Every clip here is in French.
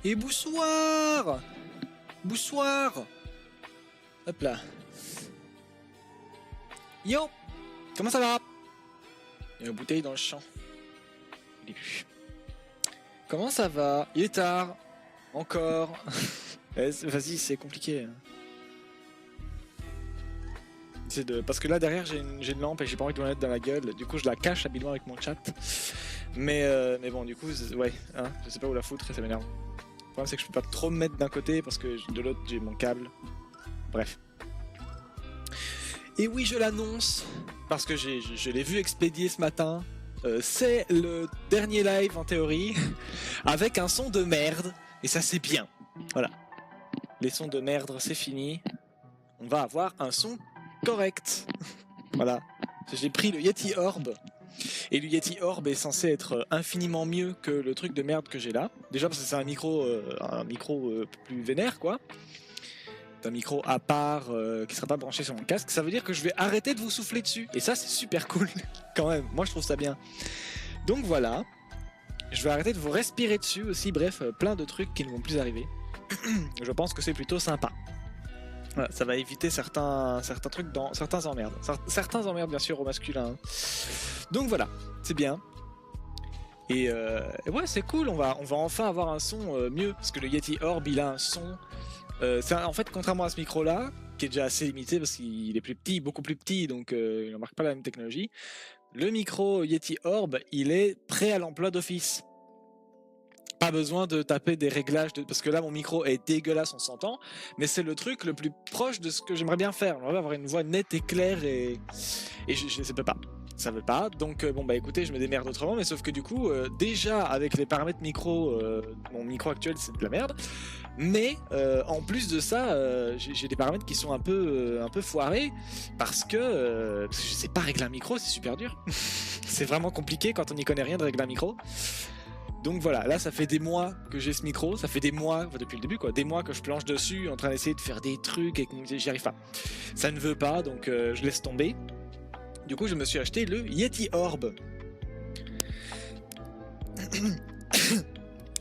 Et bonsoir. Bonsoir. Hop là. Yo. Comment ça va? Il y a une bouteille dans le champ. Il est plus. Comment ça va? Il est tard. Encore. Vas-y, c'est compliqué. Parce que là derrière j'ai une lampe et j'ai pas envie de me mettre dans la gueule. Du coup je la cache habilement avec mon chat. Mais bon du coup ouais, hein, je sais pas où la foutre et ça m'énerve. Le problème c'est que je peux pas trop me mettre d'un côté parce que de l'autre j'ai mon câble. Bref. Et oui, je l'annonce parce que je l'ai vu expédier ce matin. C'est le dernier live en théorie avec un son de merde et ça c'est bien. Voilà. Les sons de merde c'est fini. On va avoir un son correct. Voilà. J'ai pris le Yeti Orb. Et le Yeti Orb est censé être infiniment mieux que le truc de merde que j'ai là. Déjà parce que c'est un micro plus vénère quoi. C'est un micro à part qui sera pas branché sur mon casque. Ça veut dire que je vais arrêter de vous souffler dessus. Et ça c'est super cool quand même. Moi je trouve ça bien. Donc voilà. Je vais arrêter de vous respirer dessus aussi. Bref, plein de trucs qui ne vont plus arriver. Je pense que c'est plutôt sympa. Voilà, ça va éviter certains trucs dans certains emmerdes. Certains emmerdes bien sûr au masculin. Donc voilà, c'est bien. Et ouais, c'est cool, on va enfin avoir un son mieux. Parce que le Yeti Orb, il a un son... en fait, contrairement à ce micro-là, qui est déjà assez limité parce qu'il est plus petit, beaucoup plus petit, donc il n'embarque pas la même technologie. Le micro Yeti Orb, il est prêt à l'emploi d'office. Pas besoin de taper des réglages, parce que là mon micro est dégueulasse, on s'entend, mais c'est le truc le plus proche de ce que j'aimerais bien faire. J'aimerais avoir une voix nette et claire et ça peut pas. Ça veut pas, donc bon bah écoutez, je me démerde autrement, mais sauf que du coup, déjà avec les paramètres micro, mon micro actuel c'est de la merde, mais en plus de ça, j'ai des paramètres qui sont un peu foirés, parce que je sais pas régler un micro, c'est super dur. C'est vraiment compliqué quand on n'y connaît rien de régler un micro. Donc voilà, là ça fait des mois que j'ai ce micro, ça fait des mois, enfin depuis le début quoi, des mois que je planche dessus en train d'essayer de faire des trucs et que j'y arrive pas. Ça ne veut pas, donc je laisse tomber. Du coup je me suis acheté le Yeti Orb.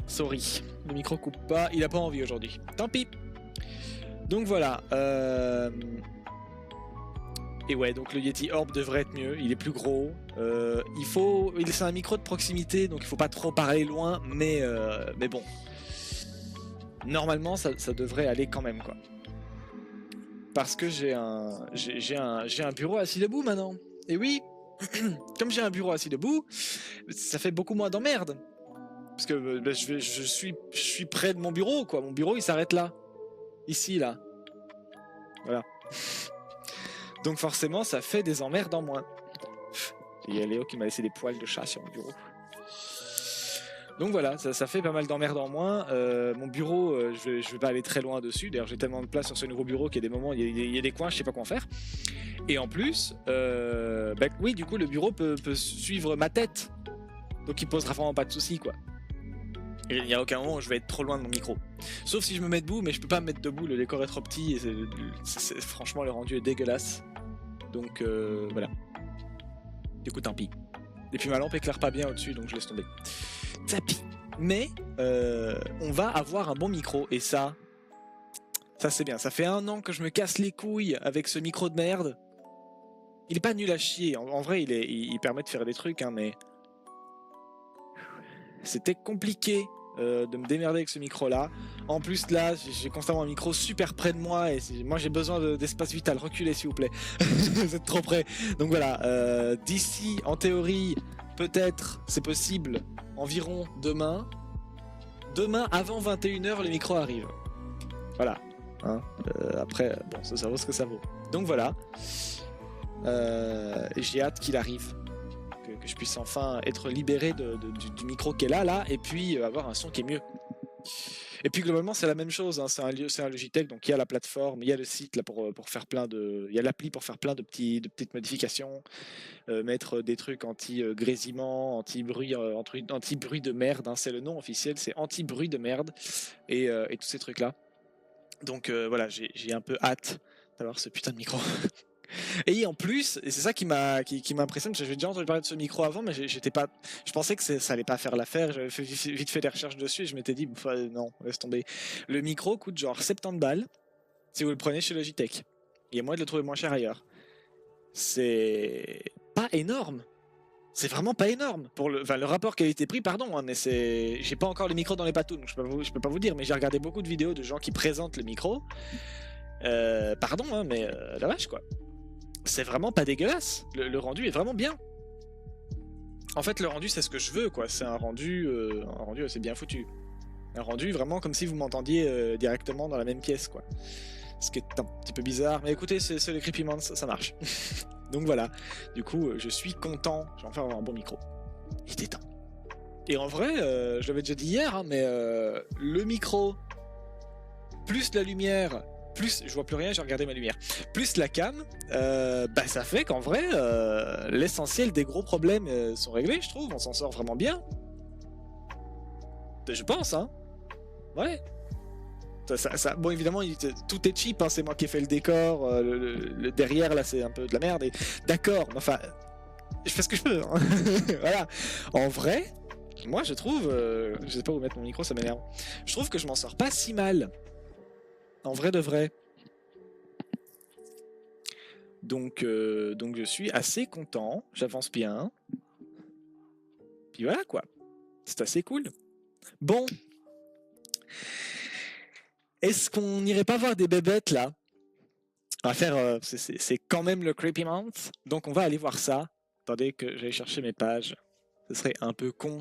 Sorry, le micro coupe pas, il a pas envie aujourd'hui. Tant pis. Donc voilà. Et ouais, donc le Yeti Orb devrait être mieux, il est plus gros. C'est un micro de proximité, donc il faut pas trop parler loin, mais bon. Normalement, ça devrait aller quand même, quoi. Parce que j'ai un bureau assis debout maintenant. Et oui, comme j'ai un bureau assis debout, ça fait beaucoup moins d'emmerde. Parce que je suis près de mon bureau, quoi. Mon bureau, il s'arrête là. Ici, là. Voilà. Donc forcément, ça fait des emmerdes en moins. Il y a Léo qui m'a laissé des poils de chat sur mon bureau. Donc voilà, ça fait pas mal d'emmerdes en moins. Mon bureau, je vais pas aller très loin dessus. D'ailleurs, j'ai tellement de place sur ce nouveau bureau qu'il y a des moments, il y a des coins, je sais pas quoi en faire. Et en plus, oui, du coup, le bureau peut suivre ma tête. Donc il posera vraiment pas de soucis, quoi. Il n'y a aucun moment où je vais être trop loin de mon micro. Sauf si je me mets debout, mais je peux pas me mettre debout, le décor est trop petit et franchement le rendu est dégueulasse. Donc voilà. Du coup tant pis. Et puis ma lampe éclaire pas bien au-dessus, donc je laisse tomber. Tapis. Mais on va avoir un bon micro et ça c'est bien. Ça fait 1 an que je me casse les couilles avec ce micro de merde. Il est pas nul à chier. En vrai, il permet de faire des trucs, hein, mais c'était compliqué de me démerder avec ce micro là. En plus là j'ai constamment un micro super près de moi et moi j'ai besoin d'espace vital. Reculez s'il vous plaît. Vous êtes trop près. Donc voilà, d'ici en théorie peut-être c'est possible environ demain avant 21h le micro arrive. Voilà, hein, après bon ça vaut ce que ça vaut. Donc voilà, j'ai hâte qu'il arrive, que je puisse enfin être libéré du micro qui est là, et puis avoir un son qui est mieux. Et puis globalement c'est la même chose, hein. C'est un Logitech, donc il y a la plateforme, il y a le site là pour faire il y a l'appli pour faire plein de petites modifications, mettre des trucs anti-grésillement, anti-bruit de merde, hein, c'est le nom officiel, c'est anti-bruit de merde et tous ces trucs là. Donc voilà, j'ai un peu hâte d'avoir ce putain de micro. Et en plus, et c'est ça qui m'impressionne, j'avais déjà entendu parler de ce micro avant, mais j'étais pas, je pensais que ça allait pas faire l'affaire. J'avais vite fait des recherches dessus et je m'étais dit, non, laisse tomber. Le micro coûte genre 70 balles si vous le prenez chez Logitech. Il y a moyen de le trouver moins cher ailleurs. C'est pas énorme. C'est vraiment pas énorme. Pour le rapport qualité-prix, pardon, hein, mais j'ai pas encore le micro dans les patous, donc je peux pas vous dire, mais j'ai regardé beaucoup de vidéos de gens qui présentent le micro. Pardon, hein, mais la vache quoi. C'est vraiment pas dégueulasse. Le rendu est vraiment bien. En fait, le rendu, c'est ce que je veux, quoi. C'est un rendu assez bien foutu. Un rendu vraiment comme si vous m'entendiez directement dans la même pièce, quoi. Ce qui est un petit peu bizarre. Mais écoutez, c'est les Creepy Months, ça marche. Donc voilà. Du coup, je suis content. J'ai enfin avoir un bon micro. Il était temps. Et en vrai, je l'avais déjà dit hier, hein, mais le micro, plus la lumière, plus, je vois plus rien, j'ai regardé ma lumière, plus la cam, ça fait qu'en vrai, l'essentiel des gros problèmes sont réglés, je trouve. On s'en sort vraiment bien. Je pense, hein. Ouais. Bon, évidemment, tout est cheap, hein, c'est moi qui ai fait le décor, le derrière, là, c'est un peu de la merde. D'accord, enfin, je fais ce que je peux. Hein. Voilà. En vrai, moi, je trouve, je sais pas où mettre mon micro, ça m'énerve. Je trouve que je m'en sors pas si mal. En vrai de vrai. Donc je suis assez content, j'avance bien. Puis voilà quoi, c'est assez cool. Bon, est-ce qu'on n'irait pas voir des bébêtes là? On va faire, c'est quand même le Creepy Month, donc on va aller voir ça. Attendez que j'aille chercher mes pages, ce serait un peu con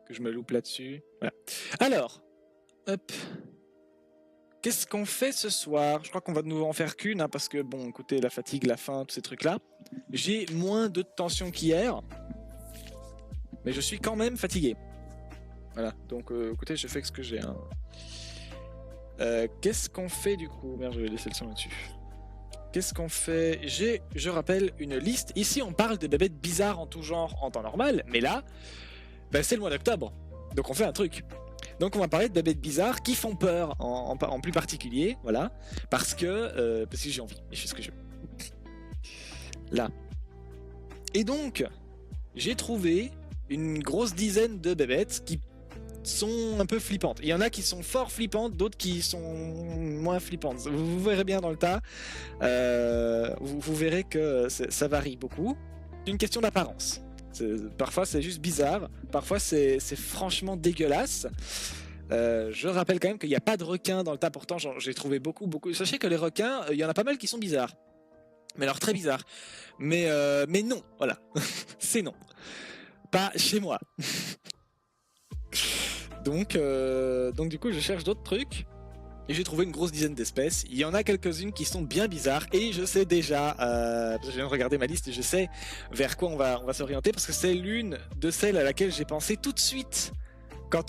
que je me loupe là-dessus. Voilà. Alors, hop. Qu'est-ce qu'on fait ce soir? Je crois qu'on va de nouveau en faire qu'une, hein, parce que, bon, écoutez, la fatigue, la faim, tous ces trucs-là. J'ai moins de tension qu'hier, mais je suis quand même fatigué. Voilà, donc écoutez, je fais ce que j'ai. Hein. Qu'est-ce qu'on fait du coup? Merde, je vais laisser le son là-dessus. Qu'est-ce qu'on fait? Je rappelle, une liste. Ici, on parle de bébêtes bizarres en tout genre en temps normal, mais là, c'est le mois d'octobre. Donc on fait un truc. Donc on va parler de bébêtes bizarres qui font peur en plus particulier, voilà, parce que j'ai envie et je fais ce que je veux. Là. Et donc, j'ai trouvé une grosse dizaine de bébêtes qui sont un peu flippantes. Il y en a qui sont fort flippantes, d'autres qui sont moins flippantes. Vous verrez bien dans le tas. Vous verrez que ça varie beaucoup. C'est une question d'apparence. Parfois c'est juste bizarre, parfois c'est franchement dégueulasse. Je rappelle quand même qu'il n'y a pas de requins dans le tas, pourtant j'ai trouvé beaucoup. Sachez que les requins, il y en a pas mal qui sont bizarres. Mais alors très bizarres. Mais non, voilà. C'est non. Pas chez moi. Donc du coup je cherche d'autres trucs. Et j'ai trouvé une grosse dizaine d'espèces. Il y en a quelques-unes qui sont bien bizarres. Et je sais déjà, je viens de regarder ma liste et je sais vers quoi on va s'orienter. Parce que c'est l'une de celles à laquelle j'ai pensé tout de suite quand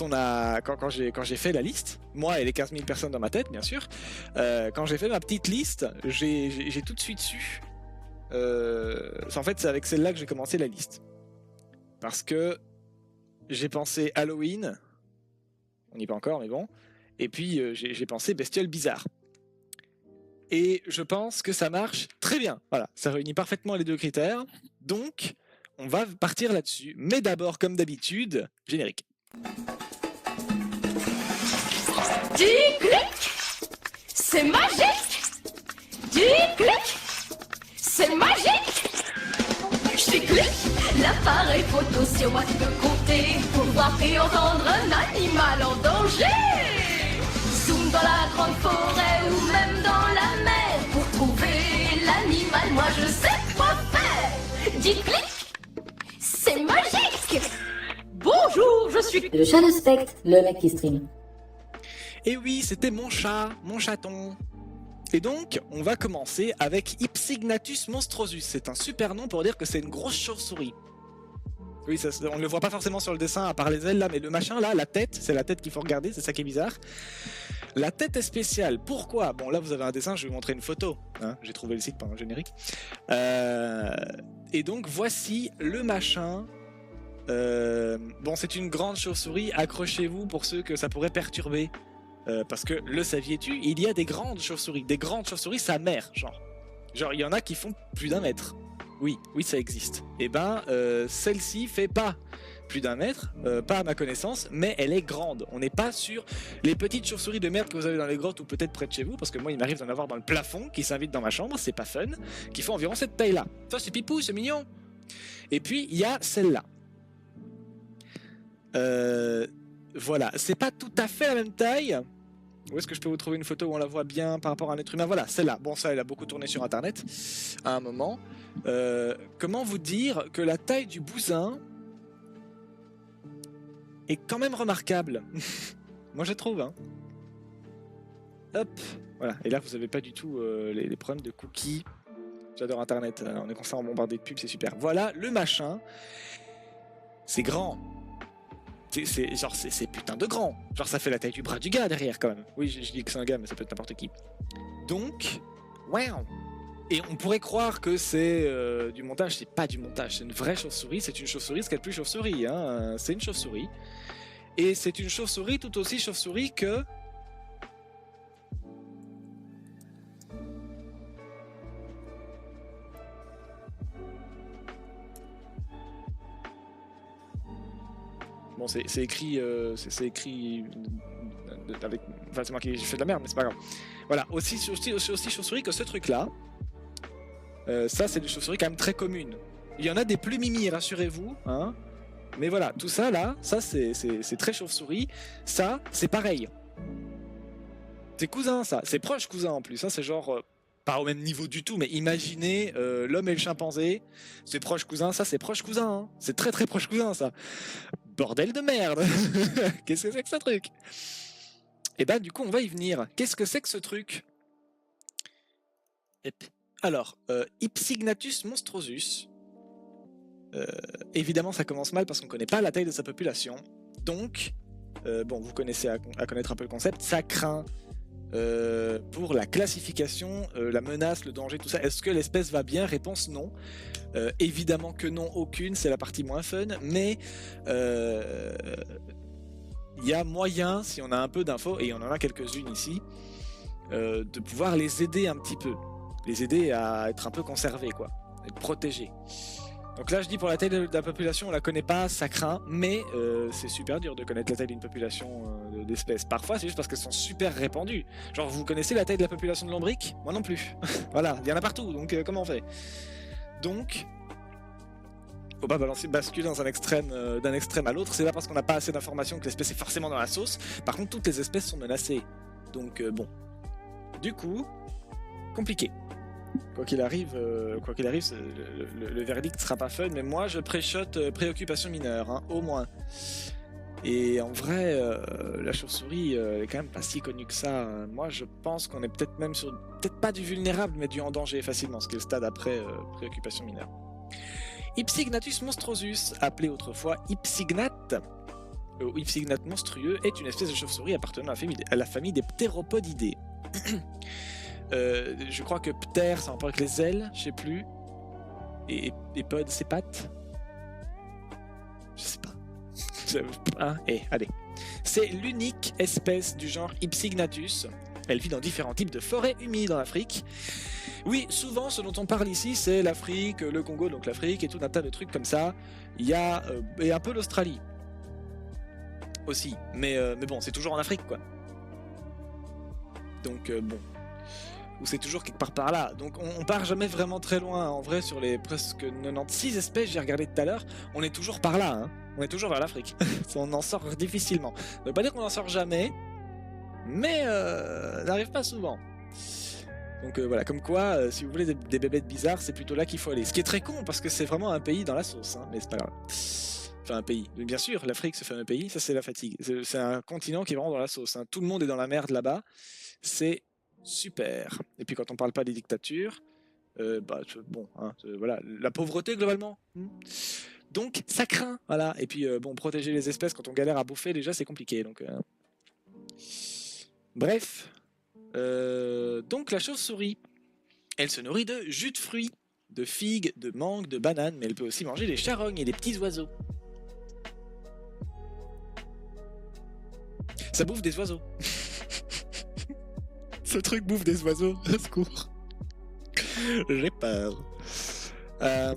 j'ai fait la liste. Moi et les 15 000 personnes dans ma tête, bien sûr. Quand j'ai fait ma petite liste, j'ai tout de suite su. En fait, c'est avec celle-là que j'ai commencé la liste. Parce que j'ai pensé Halloween. On n'y est pas encore, mais bon. Et puis j'ai pensé bestiole bizarre. Et je pense que ça marche très bien. Voilà, ça réunit parfaitement les deux critères. Donc, on va partir là-dessus. Mais d'abord, comme d'habitude, générique. Du clic, c'est magique. Du clic, c'est magique. Je clique l'appareil photo sur moi qui peut compter pour voir et entendre un animal en danger. Zoom dans la grande forêt ou même dans la mer pour trouver l'animal, moi je sais quoi faire. Dis clic, c'est magique. Bonjour, je suis Le chat de Spectre, le mec qui stream. Et oui, c'était mon chat, mon chaton. Et donc, on va commencer avec Ipsignatus monstrosus. C'est un super nom pour dire que c'est une grosse chauve-souris. Oui, on ne le voit pas forcément sur le dessin, à part les ailes là, mais le machin là, la tête, c'est la tête qu'il faut regarder, c'est ça qui est bizarre. La tête est spéciale. Pourquoi? Bon, là, vous avez un dessin, je vais vous montrer une photo. Hein, j'ai trouvé le site pendant le générique. Et donc, voici le machin. Bon, c'est une grande chauve-souris. Accrochez-vous pour ceux que ça pourrait perturber. Parce que, le saviez-tu, il y a des grandes chauves-souris. Des grandes chauves-souris, sa mère, genre. Genre, il y en a qui font plus d'1 mètre. Oui, ça existe. Et ben, celle-ci fait pas plus d'1 mètre, pas à ma connaissance, mais elle est grande. On n'est pas sur les petites chauves-souris de merde que vous avez dans les grottes ou peut-être près de chez vous, parce que moi il m'arrive d'en avoir dans le plafond qui s'invitent dans ma chambre, c'est pas fun, qui font environ cette taille-là. Ça c'est pipou, c'est mignon. Et puis il y a celle-là. Voilà, c'est pas tout à fait la même taille. Où est-ce que je peux vous trouver une photo où on la voit bien par rapport à un être humain? Voilà, celle-là. Bon, ça, elle a beaucoup tourné sur Internet à un moment. Comment vous dire que la taille du bousin est quand même remarquable. Moi, je trouve. Hein. Hop, voilà. Et là, vous n'avez pas du tout les problèmes de cookies. J'adore Internet. On est constamment bombardé de pubs, c'est super. Voilà, le machin. C'est grand. C'est putain de grand. Genre ça fait la taille du bras du gars derrière quand même. Oui, je dis que c'est un gars, mais ça peut être n'importe qui. Donc, wow. Et on pourrait croire que c'est du montage. C'est pas du montage, c'est une vraie chauve-souris. C'est une chauve-souris, ce qu'elle est plus chauve-souris. Hein. C'est une chauve-souris. Et c'est une chauve-souris tout aussi chauve-souris que... Bon, c'est écrit, c'est écrit avec... Enfin, c'est moi qui j'ai fait de la merde, mais c'est pas grave. Voilà, aussi chauve-souris que ce truc-là. Ça, c'est des chauves-souris quand même très communes. Il y en a des plus mimi, rassurez-vous. Hein. Mais voilà, tout ça, là, ça, c'est très chauve-souris. Ça, c'est pareil. C'est cousin, ça. C'est proche cousin, en plus. Ça, c'est genre... pas au même niveau du tout, mais imaginez l'homme et le chimpanzé. C'est proche cousin, ça, c'est proche cousin. Hein. C'est très, très proche cousin, ça. Bordel de merde. Qu'est-ce que c'est que ce truc? Et bah du coup on va y venir. Qu'est-ce que c'est que ce truc? Alors, Hypsignathus monstrosus. Évidemment ça commence mal parce qu'on ne connaît pas la taille de sa population. Donc, bon vous connaissez à connaître un peu le concept, ça craint pour la classification, la menace, le danger, tout ça. Est-ce que l'espèce va bien? Réponse non. Évidemment que non, aucune, c'est la partie moins fun, mais il y a moyen, si on a un peu d'infos, et on en a quelques-unes ici, de pouvoir les aider un petit peu, les aider à être un peu conservés, quoi, être protégés. Donc là je dis pour la taille de la population on la connaît pas, ça craint, mais c'est super dur de connaître la taille d'une population d'espèces. Parfois c'est juste parce qu'elles sont super répandues. Genre vous connaissez la taille de la population de lombric? Moi non plus. Voilà, il y en a partout, donc comment on fait? Donc faut pas basculer dans un extrême d'un extrême à l'autre, c'est pas parce qu'on n'a pas assez d'informations que l'espèce est forcément dans la sauce. Par contre toutes les espèces sont menacées. Donc bon. Du coup, compliqué. Quoi qu'il arrive, le verdict sera pas fun, mais moi je préchote préoccupation mineure, hein, au moins. Et en vrai, la chauve-souris est quand même pas si connue que ça. Hein. Moi je pense qu'on est peut-être même sur, peut-être pas du vulnérable, mais du en danger facilement, ce qui est le stade après préoccupation mineure. Hypsignathus monstrosus, appelé autrefois Hypsignathe, ou Hypsignathe monstrueux, est une espèce de chauve-souris appartenant à la famille des Ptéropodidés. Je crois que ptère, ça rapport avec les ailes, je sais plus. Et pod, c'est pattes. Je sais pas. Hein, allez. C'est l'unique espèce du genre Hypsignathus. Elle vit dans différents types de forêts humides en Afrique. Oui, souvent, ce dont on parle ici, c'est l'Afrique, le Congo, donc l'Afrique, et tout un tas de trucs comme ça. Il y a et un peu l'Australie aussi, mais bon, c'est toujours en Afrique, quoi. Donc bon. Ou c'est toujours quelque part par là. Donc on part jamais vraiment très loin. En vrai, sur les presque 96 espèces j'ai regardé tout à l'heure, on est toujours par là. Hein. On est toujours vers l'Afrique. On en sort difficilement. Ça veut pas dire qu'on en sort jamais, mais n'arrive pas souvent. Donc voilà, comme quoi, si vous voulez des bébêtes bizarres, c'est plutôt là qu'il faut aller. Ce qui est très con, parce que c'est vraiment un pays dans la sauce, hein, mais c'est pas grave. Enfin un pays. Mais bien sûr, l'Afrique, ce fameux pays, ça c'est la fatigue. C'est un continent qui est vraiment dans la sauce. Hein. Tout le monde est dans la merde là-bas. C'est super. Et puis quand on parle pas des dictatures, bon, hein, voilà, la pauvreté globalement. Donc ça craint, voilà. Et puis bon, protéger les espèces quand on galère à bouffer, déjà c'est compliqué. Donc bref, donc la chauve-souris, elle se nourrit de jus de fruits, de figues, de mangues, de bananes, mais elle peut aussi manger des charognes et des petits oiseaux. Ça bouffe des oiseaux. Ce truc bouffe des oiseaux, au secours. J'ai peur. Euh,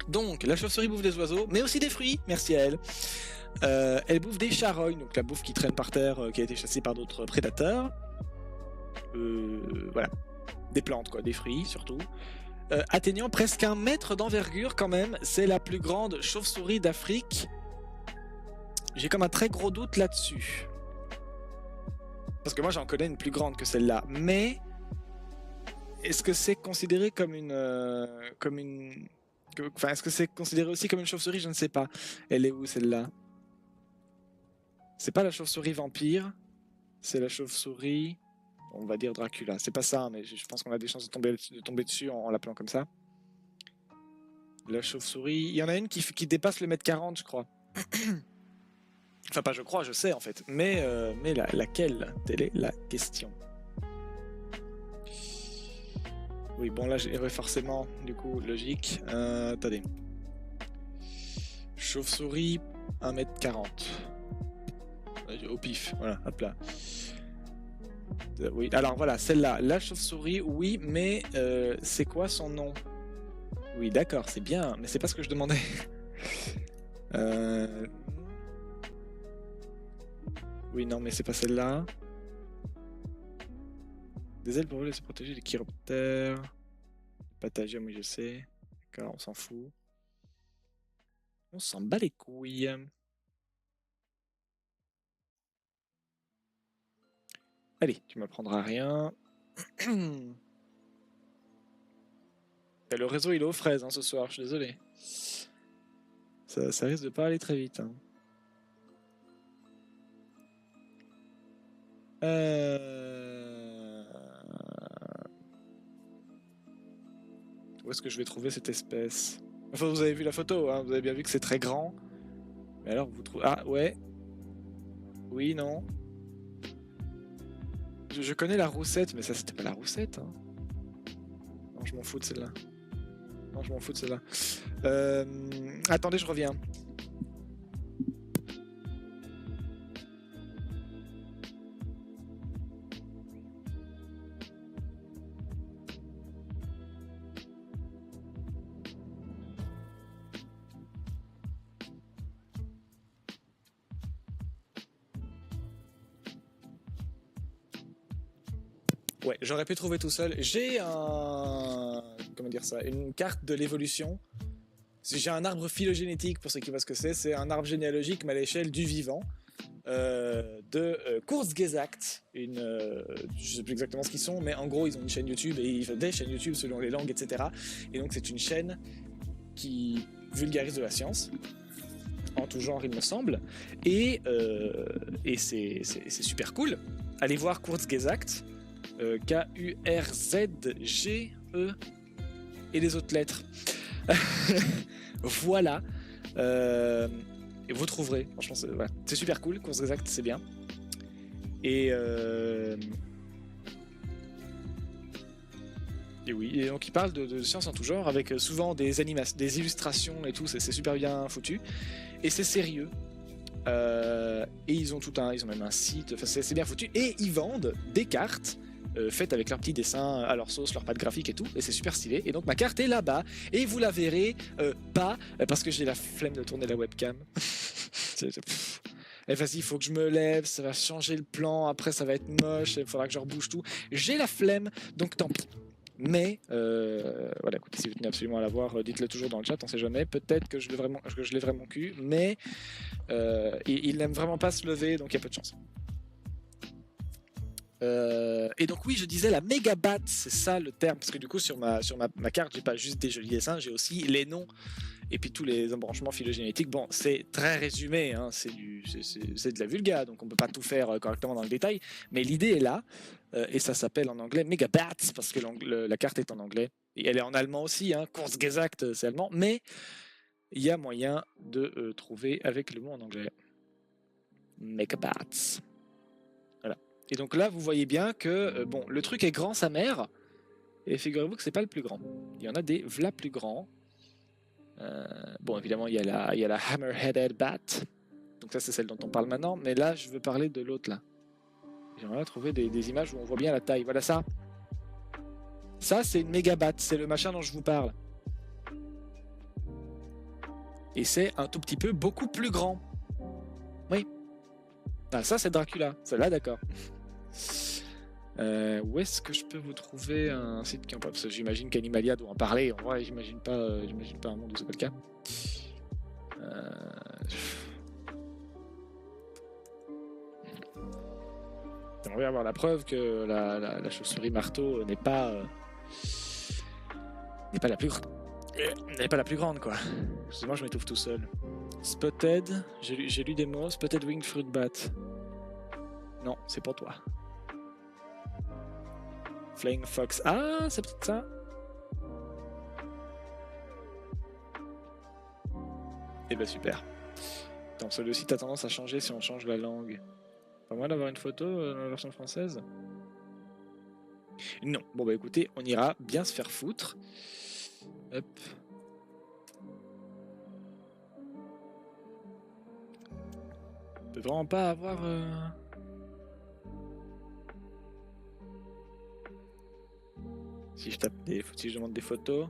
Donc, la chauve-souris bouffe des oiseaux, mais aussi des fruits, merci à elle. Elle bouffe des charognes, donc la bouffe qui traîne par terre, qui a été chassée par d'autres prédateurs. Voilà. Des plantes, quoi, des fruits surtout. Atteignant presque 1 mètre d'envergure quand même, c'est la plus grande chauve-souris d'Afrique. J'ai comme un très gros doute là-dessus. Parce que moi j'en connais une plus grande que celle-là, mais est-ce que c'est considéré comme une... Enfin, est-ce que c'est considéré aussi comme une chauve-souris? Je ne sais pas. Elle est où celle-là? C'est pas la chauve-souris vampire, c'est la chauve-souris... On va dire Dracula. C'est pas ça, mais je pense qu'on a des chances de tomber dessus en l'appelant comme ça. La chauve-souris... Il y en a une qui dépasse le mètre 40, je crois. Enfin, pas je crois, je sais en fait. Mais laquelle? Telle est la question. Oui, bon, là, j'ai forcément, du coup, logique. Attendez. Chauve-souris, 1m40. Au pif, voilà, hop là. Oui, alors voilà, celle-là, la chauve-souris, oui, mais c'est quoi son nom? Oui, d'accord, c'est bien, mais c'est pas ce que je demandais. Oui, non, mais c'est pas celle-là. Des ailes pour voler se protéger des chiroptères. Patagium, oui, je sais. D'accord, on s'en fout. On s'en bat les couilles. Allez, tu m'apprendras rien. Et le réseau, il est aux fraises ce soir, je suis désolé. Ça risque de pas aller très vite. Hein. Où est-ce que je vais trouver cette espèce? Enfin, vous avez vu la photo, hein, vous avez bien vu que c'est très grand. Mais alors, vous trouvez... Ah, ouais. Oui, non. Je connais la roussette, mais ça, c'était pas la roussette. Hein. Non, je m'en fous de celle-là. Non, je m'en fous de celle-là. Attendez, je reviens. Ouais, j'aurais pu trouver tout seul. J'ai comment dire ça, une carte de l'évolution. J'ai un arbre phylogénétique, pour ceux qui voient ce que c'est un arbre généalogique, mais à l'échelle du vivant, de Kurzgesagt. Je sais plus exactement ce qu'ils sont, mais en gros, ils ont une chaîne YouTube, et ils font des chaînes YouTube selon les langues, etc. Et donc, c'est une chaîne qui vulgarise de la science, en tout genre, il me semble. Et c'est super cool. Allez voir Kurzgesagt. K-U-R-Z-G-E et les autres lettres. Voilà. Et vous trouverez. Franchement, c'est super cool. Kurzgesagt, c'est bien. Et oui, et donc il parle de science en tout genre avec souvent des animations, des illustrations et tout. C'est super bien foutu. Et c'est sérieux. Et ils ont même un site. Enfin, c'est bien foutu. Et ils vendent des cartes. Faites avec leurs petits dessins à leur sauce, leur patte graphique et tout, et c'est super stylé. Et donc ma carte est là-bas, et vous la verrez pas, parce que j'ai la flemme de tourner la webcam. Et vas-y, il faut que je me lève, ça va changer le plan, après ça va être moche, il faudra que je rebouge tout. J'ai la flemme, donc tant pis. Mais voilà, écoutez, si vous tenez absolument à la voir, dites-le toujours dans le chat, on sait jamais. Peut-être que je lèverai mon cul, mais il n'aime vraiment pas se lever, donc il y a peu de chance. Et donc oui, je disais la mégabat, c'est ça le terme, parce que du coup sur ma carte, j'ai pas juste des jolis dessins, j'ai aussi les noms et puis tous les embranchements phylogénétiques. Bon, c'est très résumé, hein, c'est de la vulga, donc on peut pas tout faire correctement dans le détail, mais l'idée est là, et ça s'appelle en anglais megabats, parce que la carte est en anglais, et elle est en allemand aussi, hein, Kurzgesagt, c'est allemand, mais il y a moyen de trouver avec le mot en anglais. Megabats. Et donc là, vous voyez bien que bon, le truc est grand, sa mère, et figurez-vous que c'est pas le plus grand. Il y en a des v'là plus grands. Bon, évidemment, il y a la hammer-headed bat, Donc ça c'est celle dont on parle maintenant, mais là je veux parler de l'autre là. J'aimerais trouver des images où on voit bien la taille. Voilà ça. Ça c'est une mégabat, c'est le machin dont je vous parle. Et c'est un tout petit peu beaucoup plus grand. Oui. Ah ça c'est Dracula, celle-là d'accord. Où est-ce que je peux vous trouver un site qui en parle? Parce que j'imagine qu'Animalia doit en parler. En vrai, j'imagine pas un monde où c'est pas le cas. J'aimerais avoir la preuve que la chauve-souris marteau n'est pas la plus grande. N'est pas la plus grande quoi. Excusez-moi, je m'étouffe tout seul. Spotted, j'ai lu des mots. Spotted Winged Fruit Bat. Non, c'est pour toi. Flying Fox. Ah, c'est peut-être ça. Eh ben super. Attends, le site a tendance à changer si on change la langue. Pas moyen d'avoir une photo dans la version française? Non. Bon bah écoutez, on ira bien se faire foutre. Hop. On peut vraiment pas avoir... Si je tape si je demande des photos,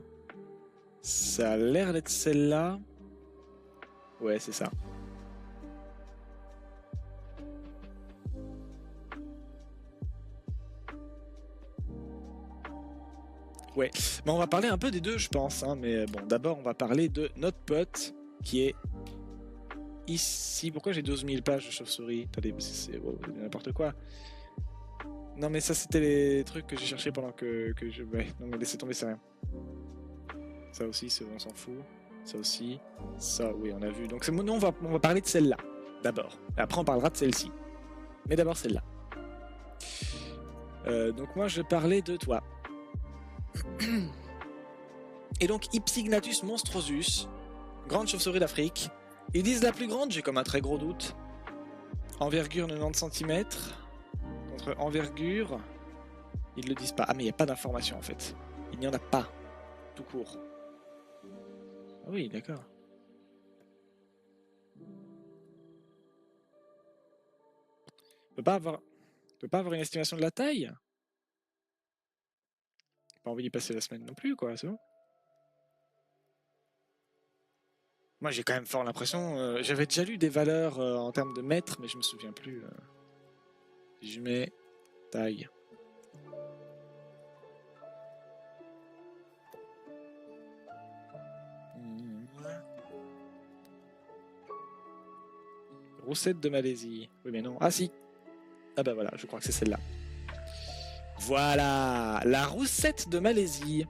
ça a l'air d'être celle-là. Ouais, c'est ça. Ouais, mais on va parler un peu des deux, je pense. Hein. Mais bon, d'abord, on va parler de notre pote qui est ici. Pourquoi j'ai 12 000 pages de chauve-souris? Attendez, c'est n'importe quoi. Non, mais ça, c'était les trucs que j'ai cherché pendant que je... Ouais, non, mais laissez tomber, c'est rien. Ça aussi, on s'en fout. Ça aussi. Ça, oui, on a vu. Donc, nous, on va parler de celle-là, d'abord. Après, on parlera de celle-ci. Mais d'abord, celle-là. Donc, moi, je parlais de toi. Et donc, Ipsignathus monstrosus, grande chauve-souris d'Afrique. Ils disent la plus grande, j'ai comme un très gros doute. Envergure 90 cm. Contre envergure, ils le disent pas. Ah, mais il n'y a pas d'information en fait. Il n'y en a pas. Tout court. Ah oui, d'accord. On peut pas avoir une estimation de la taille? Pas envie d'y passer la semaine non plus, quoi, c'est bon. Moi, j'ai quand même fort l'impression... j'avais déjà lu des valeurs en termes de mètres, mais je me souviens plus. Si je mets taille. Roussette de Malaisie. Oui, mais non. Ah si. Ah bah voilà, je crois que c'est celle-là. Voilà, la roussette de Malaisie.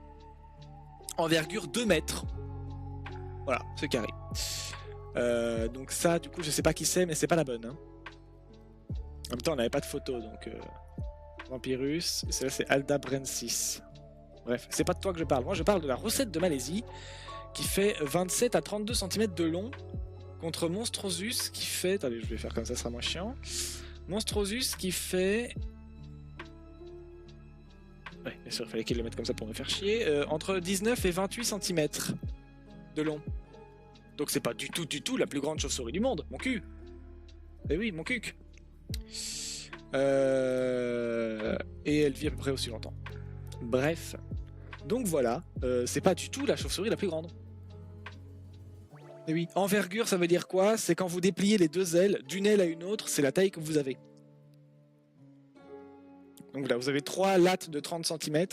Envergure 2 mètres. Voilà, c'est carré. Donc ça, du coup, je sais pas qui c'est, mais c'est pas la bonne. Hein. En même temps, on n'avait pas de photo, donc... Vampirus, et celle-là, c'est Aldabrensis. Bref, c'est pas de toi que je parle. Moi, je parle de la roussette de Malaisie, qui fait 27 à 32 cm de long, contre Monstrosus, qui fait... Attendez, je vais faire comme ça sera moins chiant. Monstrosus, qui fait... Ouais, bien sûr, il fallait qu'il le mette comme ça pour me faire chier. Entre 19 et 28 cm de long. Donc c'est pas du tout la plus grande chauve-souris du monde, mon cul. Eh oui, mon cuc. Et elle vit à peu près aussi longtemps. Bref. Donc voilà, c'est pas du tout la chauve-souris la plus grande. Et oui, envergure, ça veut dire quoi? C'est quand vous dépliez les deux ailes, d'une aile à une autre, c'est la taille que vous avez. Donc là, vous avez 3 lattes de 30 cm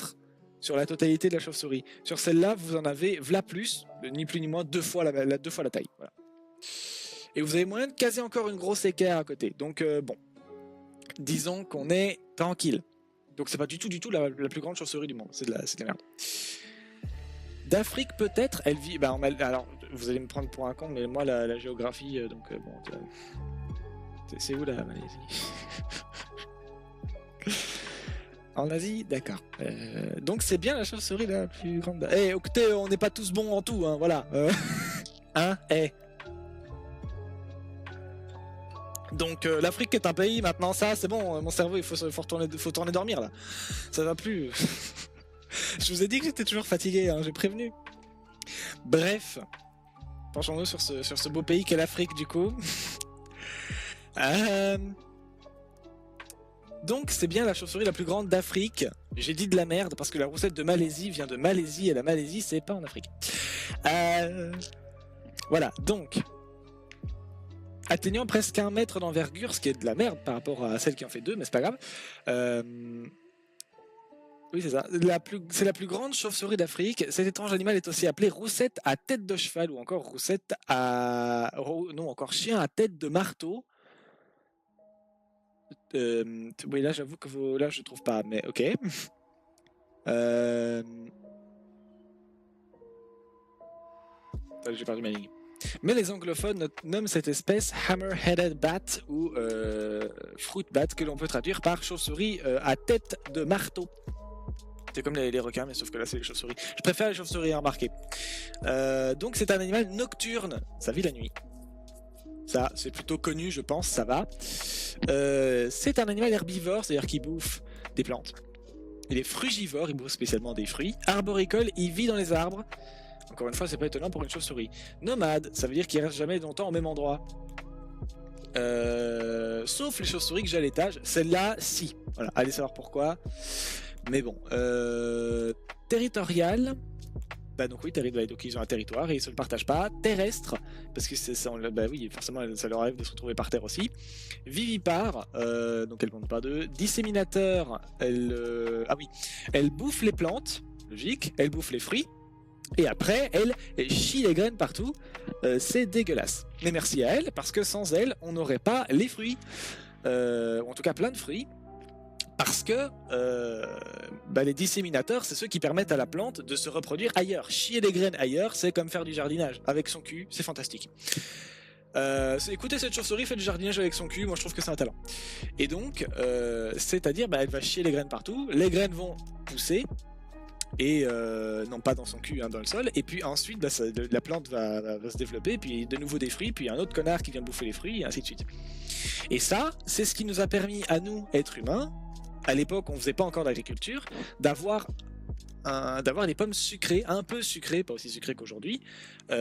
sur la totalité de la chauve-souris. Sur celle-là, vous en avez v'là plus, ni plus ni moins, 2 fois la taille. Voilà. Et vous avez moyen de caser encore une grosse équerre à côté. Donc bon, disons qu'on est tranquille. Donc c'est pas du tout la plus grande chauve-souris du monde. C'est de la merde. D'Afrique peut-être, elle vit... Bah, alors, vous allez me prendre pour un con, mais moi, la géographie, donc bon... C'est où la Malaisie? En Asie, d'accord. Donc c'est bien la chauve-souris la plus grande. Eh, écoutez, on n'est pas tous bons en tout, hein, voilà. Hein, Donc l'Afrique est un pays, maintenant ça, c'est bon, mon cerveau, il faut retourner dormir là. Ça va plus. Je vous ai dit que j'étais toujours fatigué, hein, j'ai prévenu. Bref, penchons-nous sur ce beau pays qu'est l'Afrique du coup. Euh, Donc c'est bien la chauve-souris la plus grande d'Afrique. J'ai dit de la merde parce que la roussette de Malaisie vient de Malaisie et la Malaisie c'est pas en Afrique. Voilà, donc atteignant presque 1 mètre d'envergure, ce qui est de la merde par rapport à celle qui en fait 2, mais c'est pas grave. Oui, c'est ça. C'est la plus grande chauve-souris d'Afrique. Cet étrange animal est aussi appelé roussette à tête de cheval ou encore roussette à... Non, encore chien à tête de marteau. Oui, là, j'avoue que là, je trouve pas, mais ok. J'ai perdu ma ligne. Mais les anglophones nomment cette espèce hammer-headed bat ou fruit bat, que l'on peut traduire par chauve-souris à tête de marteau. C'est comme les requins, mais sauf que là c'est les chauves-souris. Je préfère les chauves-souris, remarquez. Donc c'est un animal nocturne, ça vit la nuit. Ça, c'est plutôt connu, je pense, ça va. C'est un animal herbivore, c'est-à-dire qu'il bouffe des plantes. Il est frugivore, il bouffe spécialement des fruits. Arboricole, il vit dans les arbres. Encore une fois, c'est pas étonnant pour une chauve-souris. Nomade, ça veut dire qu'il reste jamais longtemps au même endroit. Sauf les chauves-souris que j'ai à l'étage. Celle-là, si. Voilà, allez savoir pourquoi. Mais bon. Territorial. Bah donc oui, donc ils ont un territoire et ils se le partagent pas. Terrestre, parce que bah oui, forcément ça leur arrive de se retrouver par terre aussi. Vivipare, donc elle compte pas deux. Disséminateur, elle bouffe les plantes, logique. Elle bouffe les fruits. Et après, elle chie les graines partout. C'est dégueulasse. Mais merci à elle, parce que sans elle, on n'aurait pas les fruits. Ou en tout cas plein de fruits. Parce que les disséminateurs, c'est ceux qui permettent à la plante de se reproduire ailleurs. Chier les graines ailleurs, c'est comme faire du jardinage. Avec son cul, c'est fantastique. Écoutez, cette chauve-souris fait du jardinage avec son cul, moi je trouve que c'est un talent. Et donc, c'est-à-dire, elle va chier les graines partout, les graines vont pousser, et non pas dans son cul, hein, dans le sol, et puis ensuite la plante va se développer, puis de nouveau des fruits, puis un autre connard qui vient bouffer les fruits, et ainsi de suite. Et ça, c'est ce qui nous a permis à nous, êtres humains, à l'époque on faisait pas encore d'agriculture, d'avoir des pommes sucrées, un peu sucrées, pas aussi sucrées qu'aujourd'hui,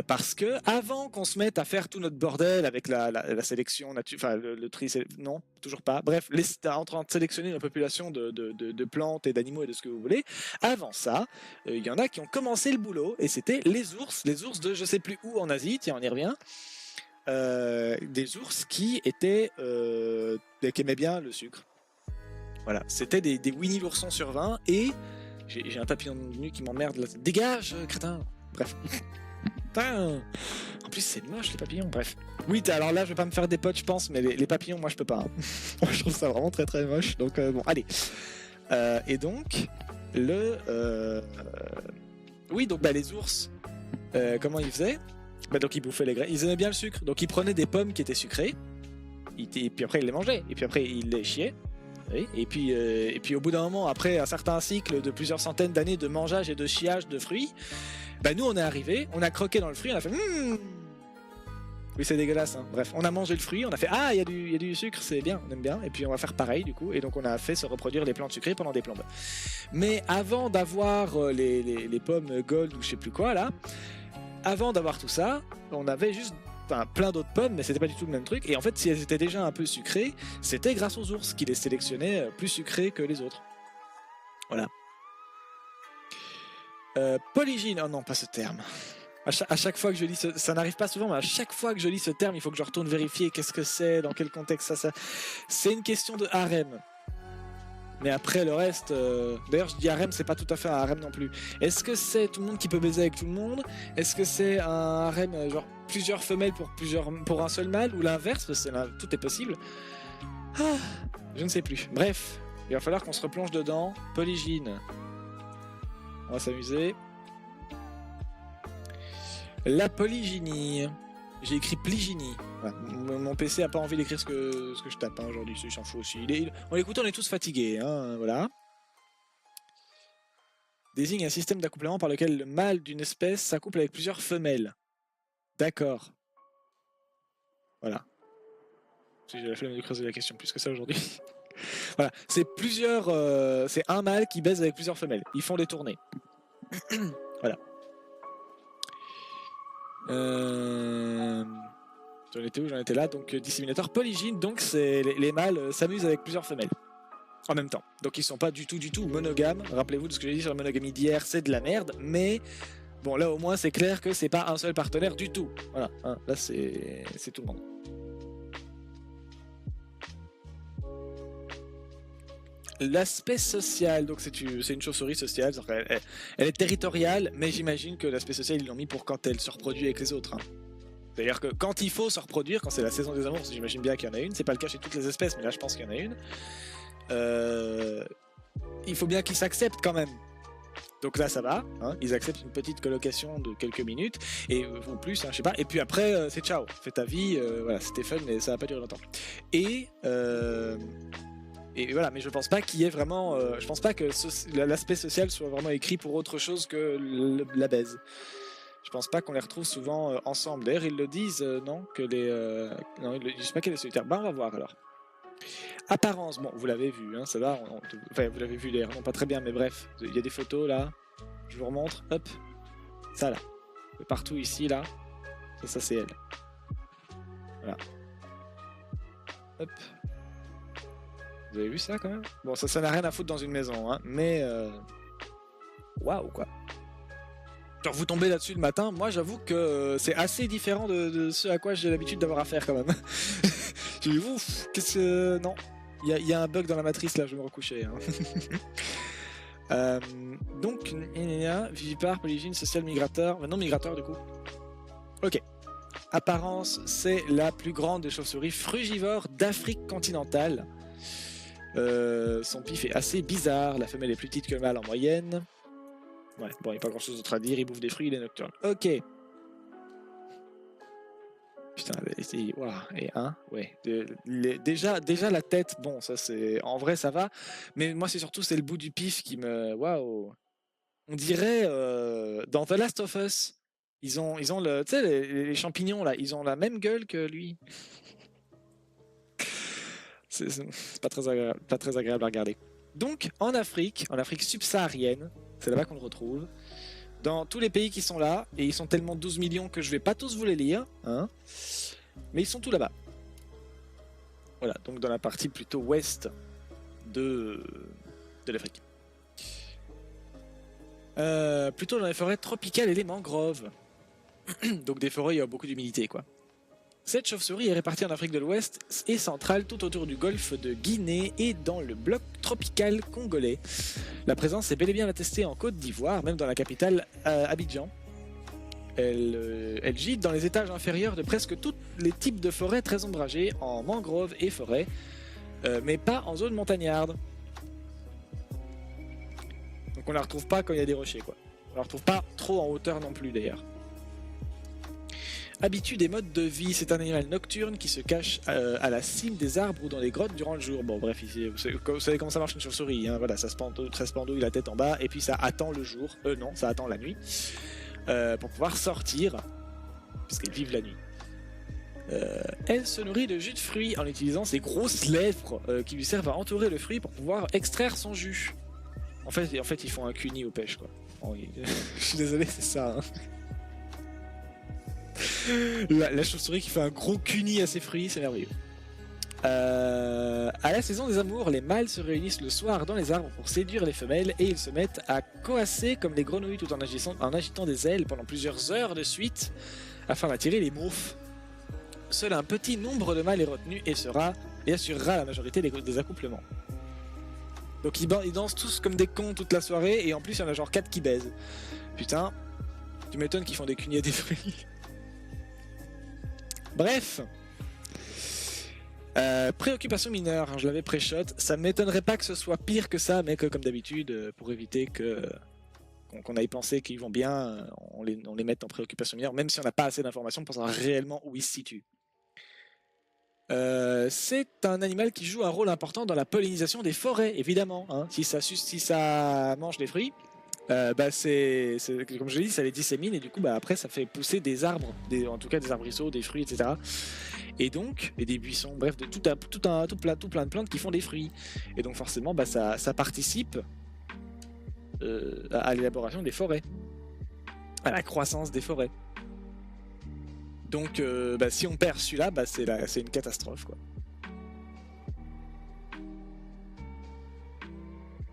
parce que avant qu'on se mette à faire tout notre bordel avec la sélection le tri, non, toujours pas. Bref, en train de sélectionner une population de plantes et d'animaux et de ce que vous voulez. Avant ça, il y en a qui ont commencé le boulot et c'était les ours de je sais plus où en Asie, tiens on y revient. Des ours qui aimaient bien le sucre. Voilà, c'était des Winnie l'ourson sur 20 et j'ai un papillon de nu qui m'emmerde là. Dégage, crétin. Bref. Putain. En plus, c'est moche les papillons. Bref. Oui, alors là, je vais pas me faire des potes, je pense, mais les papillons, moi, je peux pas. Hein. Moi, je trouve ça vraiment très très moche. Donc, bon, allez. Et donc, oui, donc, les ours, comment ils faisaient ? Donc, ils bouffaient les graines. Ils aimaient bien le sucre. Donc, ils prenaient des pommes qui étaient sucrées. Et puis après, ils les mangeaient. Et puis après, ils les chiaient. Oui, et puis au bout d'un moment, après un certain cycle de plusieurs centaines d'années de mangeage et de chiage de fruits, nous on est arrivé, on a croqué dans le fruit, on a fait oui c'est dégueulasse, hein. Bref, on a mangé le fruit, on a fait il y a du sucre, c'est bien, on aime bien, et puis on va faire pareil du coup, et donc on a fait se reproduire les plantes sucrées pendant des plombes. Mais avant d'avoir les pommes gold ou je sais plus quoi là, avant d'avoir tout ça, on avait juste plein d'autres pommes, mais c'était pas du tout le même truc. Et en fait, si elles étaient déjà un peu sucrées, c'était grâce aux ours qui les sélectionnaient plus sucrées que les autres. Voilà. Polygyne, oh non, pas ce terme. À chaque fois que je lis ça n'arrive pas souvent, mais à chaque fois que je lis ce terme, il faut que je retourne vérifier qu'est-ce que c'est, dans quel contexte ça. C'est une question de harem. Mais après le reste, d'ailleurs je dis harem, c'est pas tout à fait un harem non plus. Est-ce que c'est tout le monde qui peut baiser avec tout le monde ? Est-ce que c'est un harem genre plusieurs femelles pour un seul mâle ou l'inverse ? Parce que tout est possible. Je ne sais plus. Bref, il va falloir qu'on se replonge dedans. Polygyne. On va s'amuser. La polygynie. J'ai écrit plygynie. Voilà. Mon PC a pas envie d'écrire ce que je tape aujourd'hui, il s'en fout aussi. En l'écoutant, on est tous fatigués, hein, voilà. Désigne un système d'accouplement par lequel le mâle d'une espèce s'accouple avec plusieurs femelles. D'accord. Voilà. J'ai la flemme de creuser la question plus que ça aujourd'hui. Voilà, c'est un mâle qui baise avec plusieurs femelles. Ils font des tournées. Voilà. J'en étais où? J'en étais là. Donc disséminateur polygyne, donc c'est les mâles s'amusent avec plusieurs femelles en même temps. Donc ils sont pas du tout monogames. Rappelez-vous de ce que j'ai dit sur la monogamie d'hier, c'est de la merde. Mais bon, là au moins c'est clair que c'est pas un seul partenaire du tout. Voilà, hein, là c'est tout le monde. L'aspect social, donc c'est une chauve-souris sociale, elle est territoriale, mais j'imagine que l'aspect social ils l'ont mis pour quand elle se reproduit avec les autres. Hein. C'est-à-dire que quand il faut se reproduire, quand c'est la saison des amours, j'imagine bien qu'il y en a une, c'est pas le cas chez toutes les espèces, mais là je pense qu'il y en a une. Il faut bien qu'ils s'acceptent quand même. Donc là ça va, hein, ils acceptent une petite colocation de quelques minutes, et ou plus, hein, je sais pas, et puis après c'est ciao, fais ta vie, voilà, c'était fun, mais ça va pas durer longtemps. Et voilà, mais je pense pas qu'il y ait vraiment. Je pense pas que l'aspect social soit vraiment écrit pour autre chose que la baise. Je pense pas qu'on les retrouve souvent ensemble. D'ailleurs, ils le disent, non? Que les. Non, ils le disent pas qu'elle est solitaire. Bah, on va voir alors. Apparence, bon, vous l'avez vu, hein, ça va. Enfin, vous l'avez vu d'ailleurs, non pas très bien, mais bref. Il y a des photos là. Je vous remontre. Hop. Ça là. Partout ici, là. Ça c'est elle. Voilà. Hop. Vous avez vu ça quand même? Bon, ça n'a rien à foutre dans une maison, hein, mais waouh quoi. Genre vous tombez là-dessus le matin, moi j'avoue que c'est assez différent de ce à quoi j'ai l'habitude d'avoir affaire quand même. J'ai dit ouf, qu'est-ce que... Non, il y a un bug dans la matrice là, je vais me recoucher. Hein. Donc, vivipare, polygyne, social, migrateur, non migrateur du coup. Ok. Apparence, c'est la plus grande des chauves-souris frugivores d'Afrique continentale. Son pif est assez bizarre, la femelle est plus petite que le mâle en moyenne. Ouais, bon, il n'y a pas grand chose d'autre à dire, il bouffe des fruits, il est nocturne. Ok. Putain, wow, et ouais. Déjà la tête, bon, ça c'est. En vrai, ça va, mais moi c'est le bout du pif qui me. Waouh! On dirait dans The Last of Us, ils ont le. Tu sais, les champignons là, ils ont la même gueule que lui. C'est pas très agréable à regarder. Donc en Afrique subsaharienne, c'est là-bas qu'on le retrouve. Dans tous les pays qui sont là, et ils sont tellement 12 millions que je vais pas tous vous les lire, hein, mais ils sont tous là-bas. Voilà, donc dans la partie plutôt ouest de l'Afrique. Plutôt dans les forêts tropicales et les mangroves. Donc des forêts où il y a beaucoup d'humidité, quoi. Cette chauve-souris est répartie en Afrique de l'Ouest et centrale tout autour du golfe de Guinée et dans le bloc tropical congolais. La présence est bel et bien attestée en Côte d'Ivoire, même dans la capitale Abidjan. Elle gît dans les étages inférieurs de presque tous les types de forêts très ombragées, en mangroves et forêts, mais pas en zone montagnarde. Donc on la retrouve pas quand il y a des rochers, quoi. On la retrouve pas trop en hauteur non plus d'ailleurs. Habitude et mode de vie, c'est un animal nocturne qui se cache à la cime des arbres ou dans les grottes durant le jour. Bon bref, ici, vous savez comment ça marche une chauve-souris, hein, voilà, ça se pendouille la tête en bas et puis ça attend le jour, non, ça attend la nuit, pour pouvoir sortir, puisqu'elles vivent la nuit. Elle se nourrit de jus de fruits en utilisant ses grosses lèvres qui lui servent à entourer le fruit pour pouvoir extraire son jus. En fait ils font un cuni aux pêches, quoi. Oh, je suis désolé, c'est ça, hein. La chauve-souris qui fait un gros cuni à ses fruits, c'est merveilleux. À la saison des amours, les mâles se réunissent le soir dans les arbres pour séduire les femelles et ils se mettent à coasser comme des grenouilles tout en agitant des ailes pendant plusieurs heures de suite afin d'attirer les moufs. Seul un petit nombre de mâles est retenu et assurera la majorité des accouplements. Donc ils dansent tous comme des cons toute la soirée et en plus il y en a genre 4 qui baisent. Putain, tu m'étonnes qu'ils font des cunis à des fruits. Bref, préoccupation mineure, hein, je l'avais pré-shot, ça ne m'étonnerait pas que ce soit pire que ça, mais que comme d'habitude, pour éviter qu'on aille penser qu'ils vont bien, on les mette en préoccupation mineure, même si on n'a pas assez d'informations pour savoir réellement où ils se situent. C'est un animal qui joue un rôle important dans la pollinisation des forêts, évidemment, hein. Si ça mange des fruits, c'est comme je l'ai dit, ça les dissémine et du coup après ça fait pousser des arbres, en tout cas des arbrisseaux, des fruits, etc. Et donc, et des buissons, bref, de tout plein de plantes qui font des fruits. Et donc forcément ça participe à l'élaboration des forêts, à la croissance des forêts. Donc si on perd celui-là, c'est une catastrophe, quoi.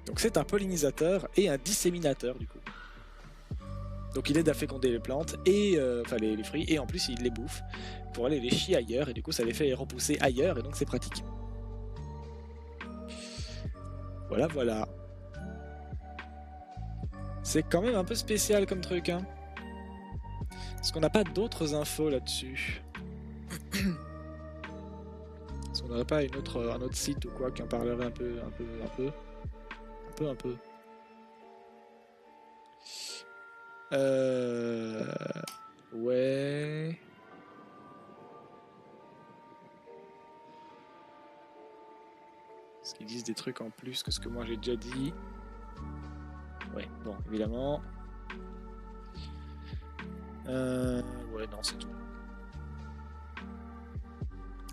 Donc c'est un pollinisateur et un disséminateur du coup. Donc il aide à féconder les plantes et les fruits, et en plus il les bouffe pour aller les chier ailleurs, et du coup ça les fait les repousser ailleurs, et donc c'est pratique. Voilà, voilà. C'est quand même un peu spécial comme truc, hein. Est-ce qu'on n'a pas d'autres infos là-dessus? Est-ce qu'on n'aurait pas un autre site ou quoi qui en parlerait un peu. Ouais. Est-ce qu'ils disent des trucs en plus que ce que moi j'ai déjà dit? Ouais, bon, évidemment. Ouais, non, c'est tout.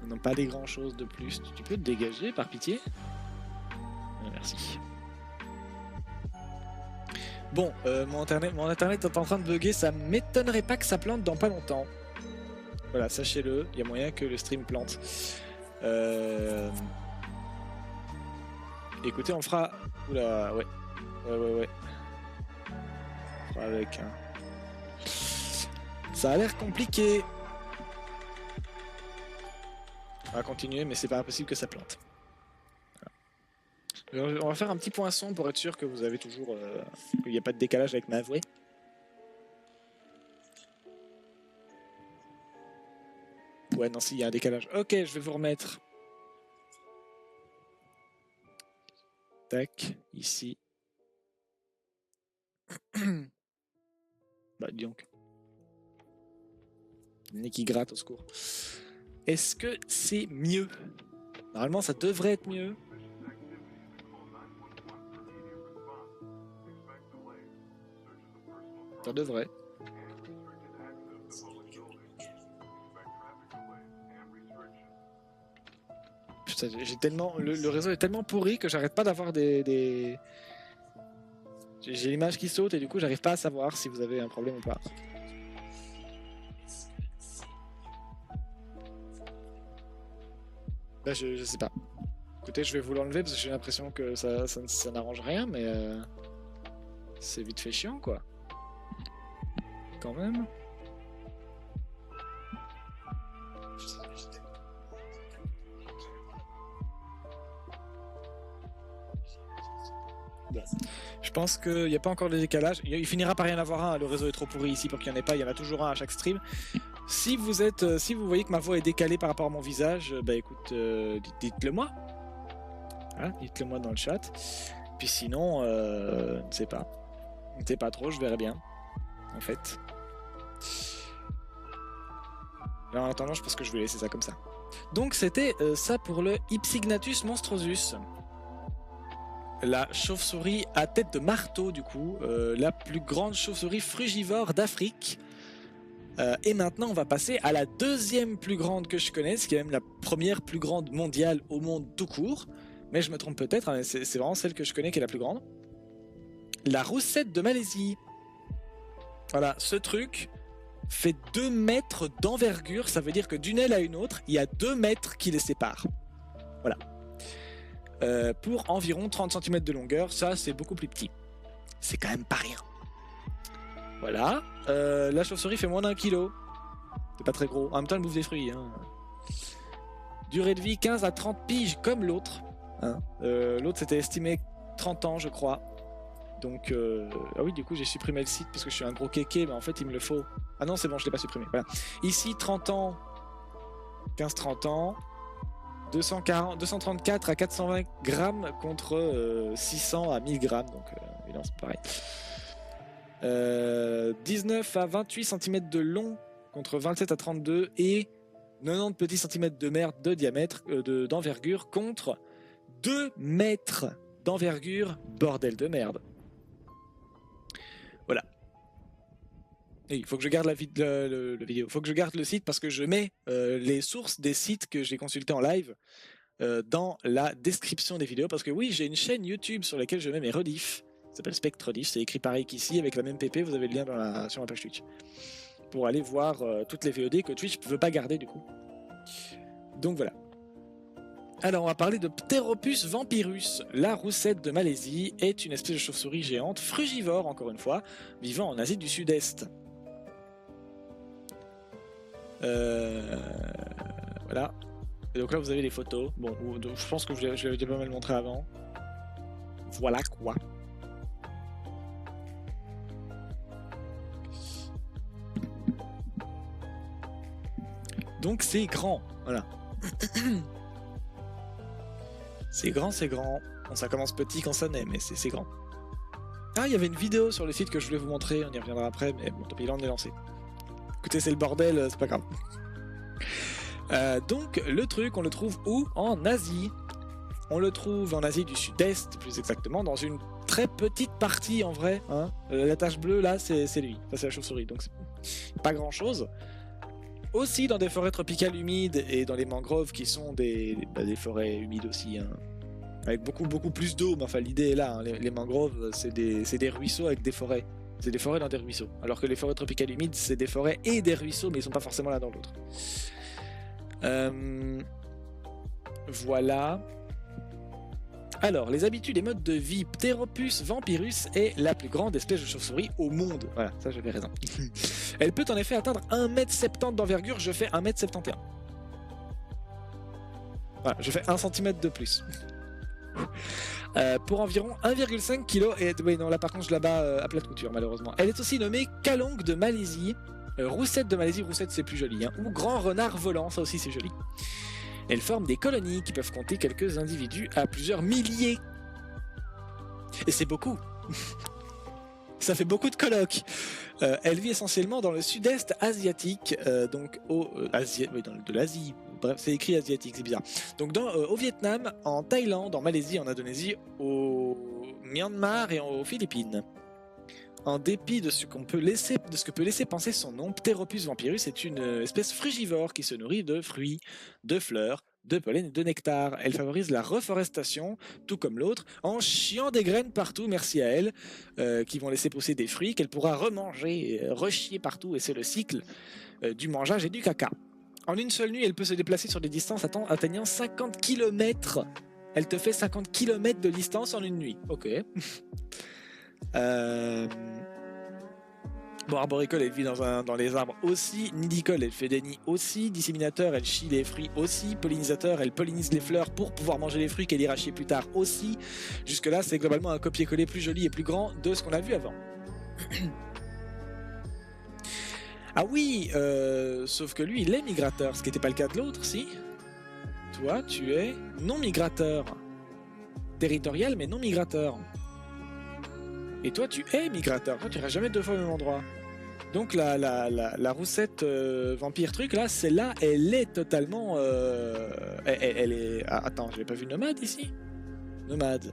Ils n'ont pas des grands choses de plus. Tu peux te dégager, par pitié? Merci. Bon, mon internet est en train de bugger, ça m'étonnerait pas que ça plante dans pas longtemps. Voilà, sachez-le, il y a moyen que le stream plante. Écoutez, on fera... Oula, ouais. Ouais. On fera avec... Hein. Ça a l'air compliqué. On va continuer, mais c'est pas impossible que ça plante. On va faire un petit point son pour être sûr que vous avez toujours... qu'il n'y a pas de décalage avec ma voix. Ouais, non, si, il y a un décalage. Ok, je vais vous remettre. Tac, ici. Bah, dis donc. Le nez qui gratte, au secours. Est-ce que c'est mieux? Normalement, ça devrait être mieux. Ça devrait. Putain, j'ai tellement... Le réseau est tellement pourri que j'arrête pas d'avoir des... J'ai l'image qui saute et du coup j'arrive pas à savoir si vous avez un problème ou pas. Là je sais pas. Écoutez, je vais vous l'enlever parce que j'ai l'impression que ça n'arrange rien, mais c'est vite fait chiant quoi. Quand même. Bon. Je pense qu'il n'y a pas encore de décalage. Il finira par rien avoir un. Le réseau est trop pourri ici pour qu'il n'y en ait pas. Il y en a toujours un à chaque stream. Si vous voyez que ma voix est décalée par rapport à mon visage, bah écoute, dites-le moi. Hein, dites-le moi dans le chat. Puis sinon, ne sais pas. Ne sais pas trop, je verrai bien. En fait. Alors, en attendant, je pense que je vais laisser ça comme ça. Donc c'était ça pour le Hypsignathus monstrosus. La chauve-souris à tête de marteau, du coup, la plus grande chauve-souris frugivore d'Afrique. Et maintenant, on va passer à la deuxième plus grande que je connaisse, qui est même la première plus grande mondiale au monde tout court. Mais je me trompe peut-être, hein, c'est vraiment celle que je connais qui est la plus grande. La roussette de Malaisie. Voilà, ce truc fait 2 mètres d'envergure, ça veut dire que d'une aile à une autre, il y a 2 mètres qui les séparent. Voilà. Pour environ 30 cm de longueur, ça c'est beaucoup plus petit. C'est quand même pas rien. Voilà. La chauve-souris fait moins d'1 kilo. C'est pas très gros. En même temps, elle bouffe des fruits. Hein. Durée de vie 15 à 30 piges comme l'autre. Hein. L'autre c'était estimé 30 ans, je crois. Donc, ah oui, du coup, j'ai supprimé le site parce que je suis un gros kéké, mais en fait, il me le faut. Ah non, c'est bon, je l'ai pas supprimé. Voilà. Ici, 30 ans, 15-30 ans, 234 à 420 grammes contre 600 à 1000 grammes, donc évidemment, c'est pareil. 19 à 28 cm de long contre 27 à 32 et 90 petits centimètres de merde de diamètre, d'envergure contre 2 mètres d'envergure, bordel de merde. Voilà. Et il faut que je garde le vidéo. Il faut que je garde le site parce que je mets les sources des sites que j'ai consultés en live dans la description des vidéos. Parce que oui, j'ai une chaîne YouTube sur laquelle je mets mes rediffs. Ça s'appelle Spectre Rediff. C'est écrit pareil qu'ici avec la même pp. Vous avez le lien sur la page Twitch. pour aller voir toutes les VOD que Twitch ne veut pas garder du coup. Donc voilà. Alors on va parler de Pteropus vampirus. La roussette de Malaisie est une espèce de chauve-souris géante, frugivore encore une fois, vivant en Asie du Sud-Est. Voilà. Et donc là vous avez les photos. Bon, je pense que je l'avais déjà pas mal montré avant. Voilà quoi. Donc c'est grand, voilà. C'est grand, c'est grand. Bon, ça commence petit quand ça naît, mais c'est grand. Ah, il y avait une vidéo sur le site que je voulais vous montrer, on y reviendra après, mais bon, tant pis, là on est lancé. Écoutez, c'est le bordel, c'est pas grave. Donc, le truc, on le trouve où? En Asie. On le trouve en Asie du Sud-Est, plus exactement, dans une très petite partie en vrai. Hein. La tache bleue, là, c'est lui. Ça, c'est la chauve-souris, donc c'est pas grand-chose. Aussi dans des forêts tropicales humides et dans les mangroves qui sont des forêts humides aussi, hein, avec beaucoup plus d'eau, mais enfin l'idée est là, hein, les mangroves c'est des ruisseaux avec des forêts, c'est des forêts dans des ruisseaux, alors que les forêts tropicales humides c'est des forêts et des ruisseaux mais ils sont pas forcément l'un dans l'autre. Voilà. Alors, les habitudes et modes de vie, Pteropus vampirus est la plus grande espèce de chauve-souris au monde. Voilà, ça j'avais raison. Elle peut en effet atteindre 1,70 m d'envergure, je fais 1,71 m. Voilà, je fais 1 cm de plus. Pour environ 1,5 kg, et oui, non, là par contre je la bats à plat de couture malheureusement. Elle est aussi nommée Kalong de Malaisie, Roussette de Malaisie, Roussette c'est plus joli, hein, ou Grand Renard Volant, ça aussi c'est joli. Elles forment des colonies qui peuvent compter quelques individus à plusieurs milliers. Et c'est beaucoup. Ça fait beaucoup de colocs. Elle vit essentiellement dans le sud-est asiatique, donc de l'Asie. Bref, c'est écrit asiatique, c'est bizarre. Donc au Vietnam, en Thaïlande, en Malaisie, en Indonésie, au Myanmar et aux Philippines. En dépit de ce que peut laisser penser son nom, Pteropus vampirus est une espèce frugivore qui se nourrit de fruits, de fleurs, de pollen et de nectar. Elle favorise la reforestation, tout comme l'autre, en chiant des graines partout, merci à elle, qui vont laisser pousser des fruits qu'elle pourra remanger, rechier partout, et c'est le cycle du mangeage et du caca. En une seule nuit, elle peut se déplacer sur des distances atteignant 50 km. Elle te fait 50 km de distance en une nuit. Ok. Bon, arboricole, elle vit dans les arbres aussi. Nidicole, elle fait des nids aussi. Disséminateur, elle chie les fruits aussi. Pollinisateur, elle pollinise les fleurs pour pouvoir manger les fruits qu'elle ira chier plus tard aussi. Jusque là, c'est globalement un copier-coller plus joli et plus grand de ce qu'on a vu avant. Ah oui, sauf que lui, il est migrateur, ce qui n'était pas le cas de l'autre, si. Toi, tu es non migrateur. Territorial, mais non migrateur. Et toi, tu es migrateur. Toi, tu iras jamais deux fois au même endroit. Donc, la roussette vampire truc, là, celle-là, elle est totalement... elle est... Ah, attends, j'avais pas vu nomade ici? Nomade.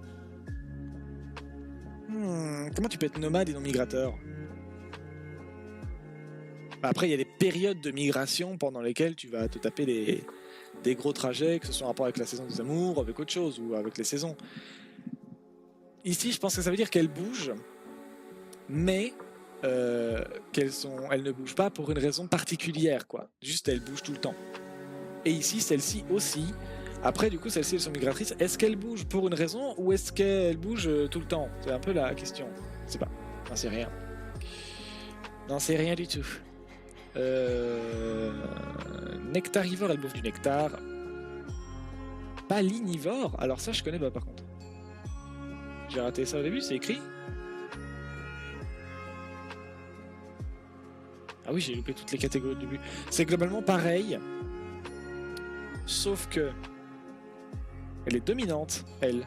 Comment tu peux être nomade et non migrateur? Après, il y a des périodes de migration pendant lesquelles tu vas te taper des gros trajets, que ce soit en rapport avec la saison des amours, avec autre chose, ou avec les saisons. Ici, je pense que ça veut dire qu'elles bougent, mais elles ne bougent pas pour une raison particulière, quoi. Juste, elles bougent tout le temps. Et ici, celles-ci aussi. Après, du coup, celles-ci, elles sont migratrices. Est-ce qu'elles bougent pour une raison ou est-ce qu'elles bougent tout le temps? C'est un peu la question. Je sais pas. J'en sais rien. Non, c'est rien du tout. Nectarivore, elle bouffe du nectar. Palinivore? Alors ça, je connais pas par contre. J'ai raté ça au début, c'est écrit? Ah oui, j'ai loupé toutes les catégories au début. C'est globalement pareil. Sauf que... elle est dominante, elle.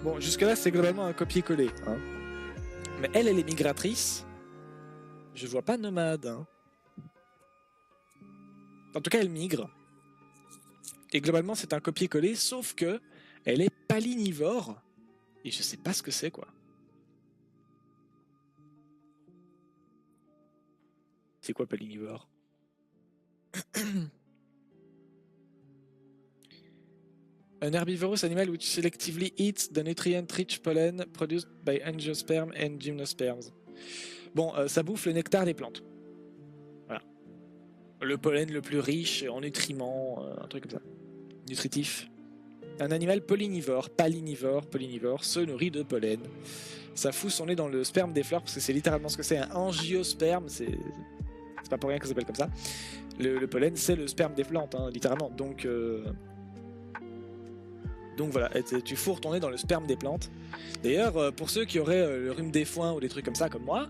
Bon, jusque-là, c'est globalement un copier-coller. Hein. Mais elle est migratrice. Je vois pas nomade. Hein. En tout cas, elle migre. Et globalement, c'est un copier-coller, sauf que elle est palinivore. Et je sais pas ce que c'est, quoi. C'est quoi palinivore? An herbivorous animal which selectively eats the nutrient-rich pollen produced by angiosperm and gymnosperms. Bon, ça bouffe le nectar des plantes. le pollen le plus riche en nutriments, un truc comme ça. Nutritif. Un animal pollinivore, pollinivore, se nourrit de pollen. Ça fout son nez dans le sperme des fleurs, parce que c'est littéralement ce que c'est, un angiosperme, c'est pas pour rien que ça s'appelle comme ça. Le pollen, c'est le sperme des plantes, hein, littéralement. Donc voilà, tu fourres ton nez dans le sperme des plantes. D'ailleurs, pour ceux qui auraient le rhume des foins ou des trucs comme ça, comme moi,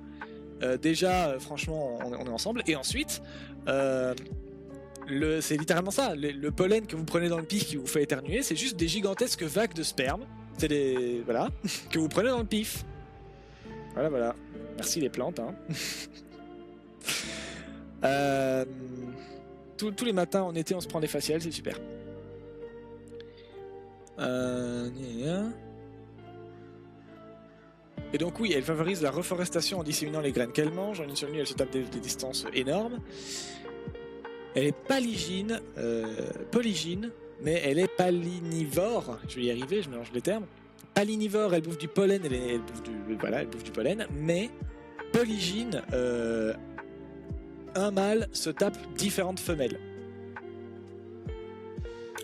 déjà, franchement, on est ensemble. Et ensuite, c'est littéralement ça. Le pollen que vous prenez dans le pif qui vous fait éternuer, c'est juste des gigantesques vagues de sperme. C'est des... Voilà, que vous prenez dans le pif. Voilà. Merci les plantes, hein. Tous les matins en été, on se prend des faciales, c'est super. Et donc oui, elle favorise la reforestation en disséminant les graines qu'elle mange. En une seule nuit, elle se tape des distances énormes. Elle est polygyne, mais elle est palinivore. Je vais y arriver, je mélange les termes. Palinivore, elle bouffe du pollen, elle bouffe du pollen, mais polygyne, un mâle se tape différentes femelles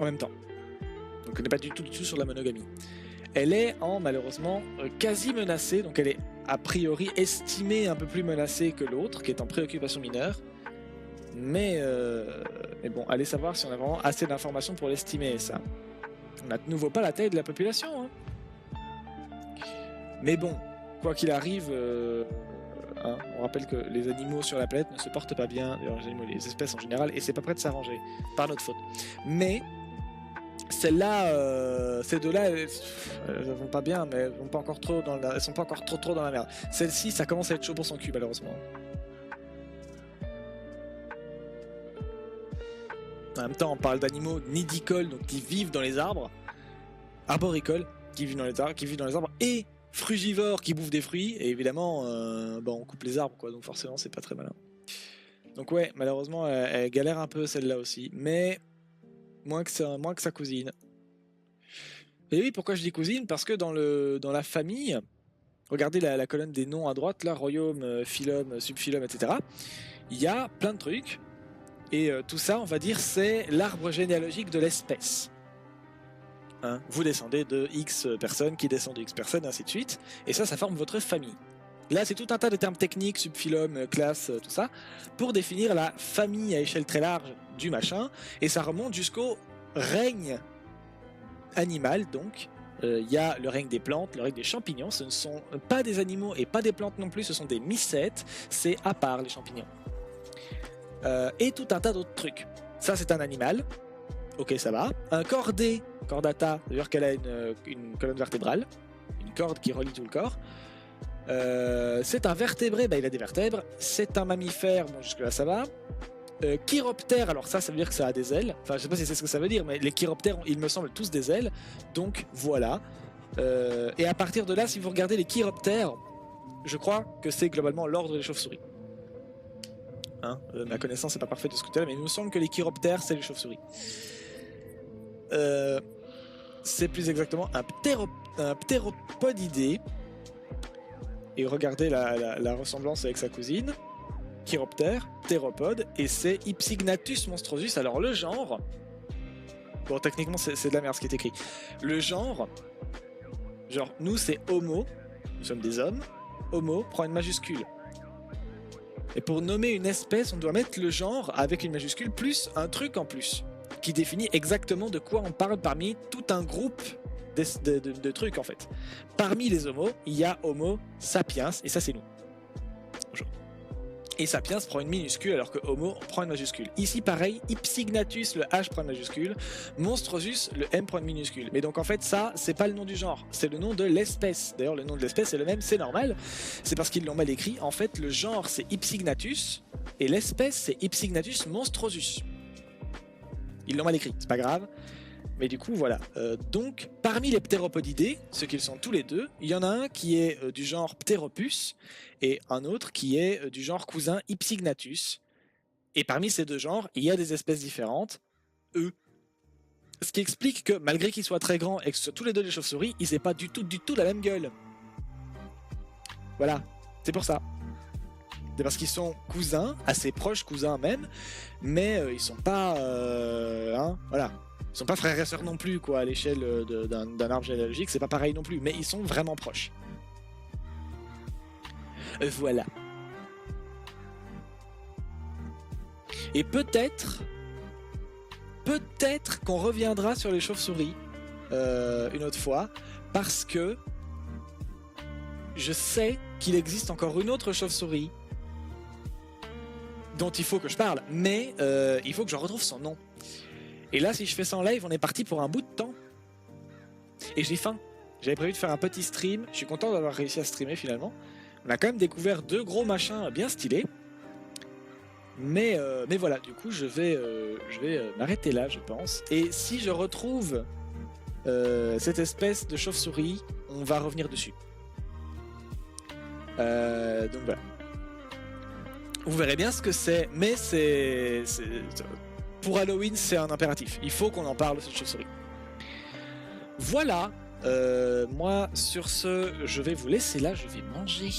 en même temps. Donc on n'est pas du tout sur la monogamie. Elle est malheureusement quasi menacée, donc elle est a priori estimée un peu plus menacée que l'autre, qui est en préoccupation mineure. Mais bon, allez savoir si on a vraiment assez d'informations pour l'estimer, ça. On n'a de nouveau pas la taille de la population, hein. Mais bon, quoi qu'il arrive, on rappelle que les animaux sur la planète ne se portent pas bien, les espèces en général, et c'est pas prêt de s'arranger, par notre faute. Mais celles-là, ces deux-là, elles vont pas bien, mais elles sont pas encore trop dans la merde. Celle-ci, ça commence à être chaud pour son cul, malheureusement. En même temps, on parle d'animaux nidicoles, donc qui vivent dans les arbres, arboricoles, qui vivent dans les arbres, et frugivores qui bouffent des fruits, et évidemment, on coupe les arbres, quoi, donc forcément, c'est pas très malin. Donc ouais, malheureusement, elle galère un peu celle-là aussi, mais moins que sa cousine. Et oui, pourquoi je dis cousine? Parce que dans la famille, regardez la colonne des noms à droite, là, royaume, phylum, subphylum, etc. Il y a plein de trucs. Et tout ça, on va dire, c'est l'arbre généalogique de l'espèce. Hein, vous descendez de X personnes qui descendent de X personnes, ainsi de suite. Et ça forme votre famille. Là, c'est tout un tas de termes techniques, subphylum, classe, tout ça, pour définir la famille à échelle très large du machin. Et ça remonte jusqu'au règne animal, donc. Il y a le règne des plantes, le règne des champignons. Ce ne sont pas des animaux et pas des plantes non plus, ce sont des mycètes. C'est à part, les champignons. Et tout un tas d'autres trucs. Ça, c'est un animal. Ok, ça va. Un chordé, chordata, c'est-à-dire qu'elle a une colonne vertébrale, une corde qui relie tout le corps. C'est un vertébré, il a des vertèbres. C'est un mammifère, bon, jusque-là ça va. Chiroptère, alors ça veut dire que ça a des ailes. Enfin, je sais pas si c'est ce que ça veut dire, mais les chiroptères, ils me semblent tous des ailes. Donc voilà. Et à partir de là, si vous regardez les chiroptères, je crois que c'est globalement l'ordre des chauves-souris. Hein, ma connaissance n'est pas parfaite de ce côté-là, mais il me semble que les chiroptères, c'est les chauves-souris. C'est plus exactement un ptéropodidé. Et regardez la ressemblance avec sa cousine. Chiroptère, théropode, et c'est Hypsignathus monstrosus. Alors le genre... Bon, techniquement, c'est de la merde ce qui est écrit. Le genre... Genre, nous, c'est Homo. Nous sommes des hommes. Homo prend une majuscule. Et pour nommer une espèce, on doit mettre le genre avec une majuscule plus un truc en plus, qui définit exactement de quoi on parle parmi tout un groupe de trucs en fait. Parmi les homos, il y a Homo sapiens, et ça c'est nous. Bonjour. Et sapiens prend une minuscule alors que Homo prend une majuscule. Ici pareil, Hypsignathus, le H prend une majuscule, Monstrosus, le M prend une minuscule. Mais donc en fait ça, c'est pas le nom du genre, c'est le nom de l'espèce. D'ailleurs le nom de l'espèce est le même, c'est normal. C'est parce qu'ils l'ont mal écrit. En fait le genre c'est Hypsignathus et l'espèce c'est Hypsignathus monstrosus. Ils l'ont mal écrit, c'est pas grave. Mais du coup voilà, donc parmi les ptéropodidés, ceux qu'ils sont tous les deux, il y en a un qui est du genre Ptéropus et un autre qui est du genre cousin Hypsignathus. Et parmi ces deux genres, il y a des espèces différentes, eux. Ce qui explique que malgré qu'ils soient très grands et que ce soient tous les deux des chauves-souris, ils n'aient pas du tout la même gueule. Voilà, c'est pour ça. C'est parce qu'ils sont cousins, assez proches cousins même, mais ils sont pas, voilà, ils sont pas frères et sœurs non plus quoi. À l'échelle d'un arbre généalogique, c'est pas pareil non plus, mais ils sont vraiment proches. Voilà. Et peut-être qu'on reviendra sur les chauves-souris une autre fois, parce que je sais qu'il existe encore une autre chauve-souris dont il faut que je parle, mais il faut que je retrouve son nom. Et là, si je fais ça en live, on est parti pour un bout de temps. Et j'ai faim. J'avais prévu de faire un petit stream. Je suis content d'avoir réussi à streamer finalement. On a quand même découvert 2 gros machins bien stylés. Mais voilà, du coup, je vais m'arrêter là, je pense. Et si je retrouve cette espèce de chauve-souris, on va revenir dessus. Donc voilà. Vous verrez bien ce que c'est, mais c'est pour Halloween, c'est un impératif. Il faut qu'on en parle de cette chauve-souris. Voilà. Moi, sur ce, je vais vous laisser là. Je vais manger.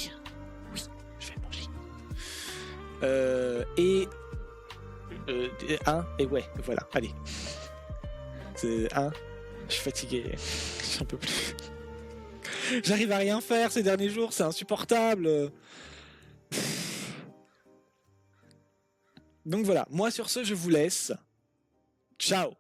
Oui, je vais manger. Et ouais, voilà. Allez. C'est je suis fatigué. J'en peux plus. J'arrive à rien faire ces derniers jours. C'est insupportable. Donc voilà, moi sur ce, je vous laisse. Ciao!